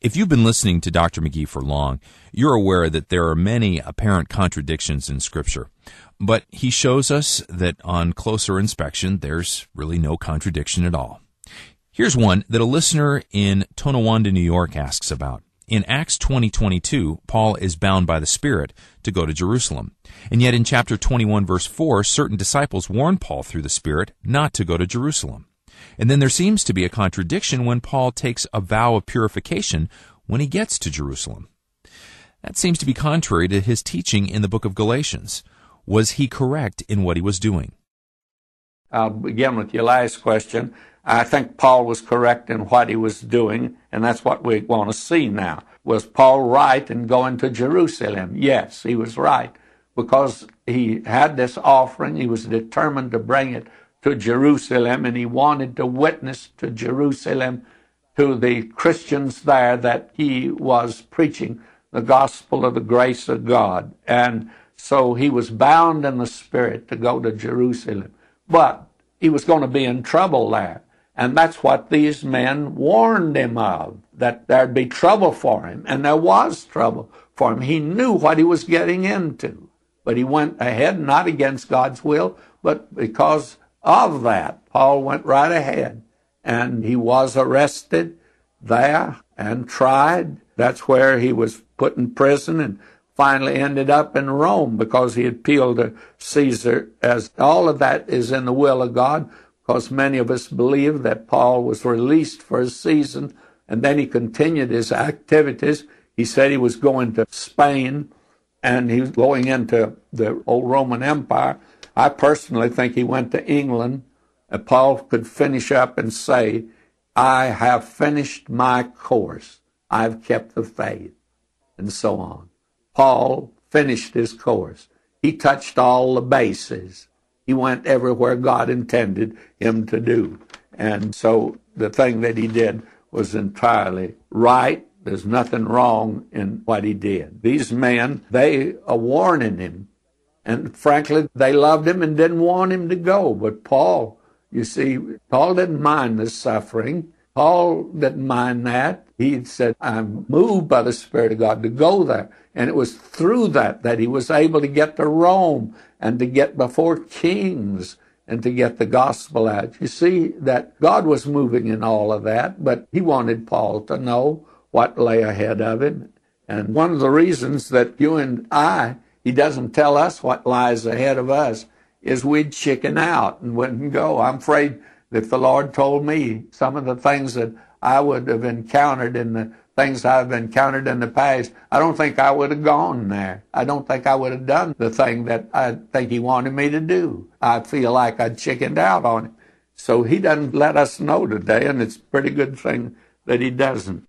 If you've been listening to Dr. McGee for long, you're aware that there are many apparent contradictions in Scripture. But he shows us that on closer inspection, there's really no contradiction at all. Here's one that a listener in Tonawanda, New York asks about. In Acts 20:22, Paul is bound by the Spirit to go to Jerusalem. And yet in chapter 21, verse 4, certain disciples warn Paul through the Spirit not to go to Jerusalem. And then there seems to be a contradiction when Paul takes a vow of purification when he gets to Jerusalem. That seems to be contrary to his teaching in the book of Galatians. Was he correct in what he was doing? I'll begin with your last question. I think Paul was correct in what he was doing, and that's what we want to see now. Was Paul right in going to Jerusalem? Yes, he was right, because he had this offering. He was determined to bring it to Jerusalem, and he wanted to witness to Jerusalem, to the Christians there, that he was preaching the gospel of the grace of God. And so he was bound in the Spirit to go to Jerusalem. But he was going to be in trouble there. And that's what these men warned him of, that there'd be trouble for him. And there was trouble for him. He knew what he was getting into. But he went ahead, not against God's will, but because of that. Paul went right ahead. And he was arrested there and tried. That's where he was put in prison and finally ended up in Rome because he appealed to Caesar. As all of that is in the will of God, because many of us believe that Paul was released for a season, and then he continued his activities. He said he was going to Spain, and he was going into the old Roman Empire. I personally think he went to England. Paul could finish up and say, I have finished my course. I've kept the faith, and so on. Paul finished his course. He touched all the bases. He went everywhere God intended him to do. And so the thing that he did was entirely right. There's nothing wrong in what he did. These men, they are warning him. And frankly, they loved him and didn't want him to go. But Paul, you see, Paul didn't mind the suffering. Paul didn't mind that. He said, I'm moved by the Spirit of God to go there. And it was through that that he was able to get to Rome and to get before kings and to get the gospel out. You see that God was moving in all of that, but he wanted Paul to know what lay ahead of him. And one of the reasons that you and I, he doesn't tell us what lies ahead of us, is we'd chicken out and wouldn't go. I'm afraid that if the Lord told me some of the things that I would have encountered in the things I've encountered in the past, I don't think I would have gone there. I don't think I would have done the thing that I think he wanted me to do. I feel like I'd chickened out on it. So he doesn't let us know today, and it's a pretty good thing that he doesn't.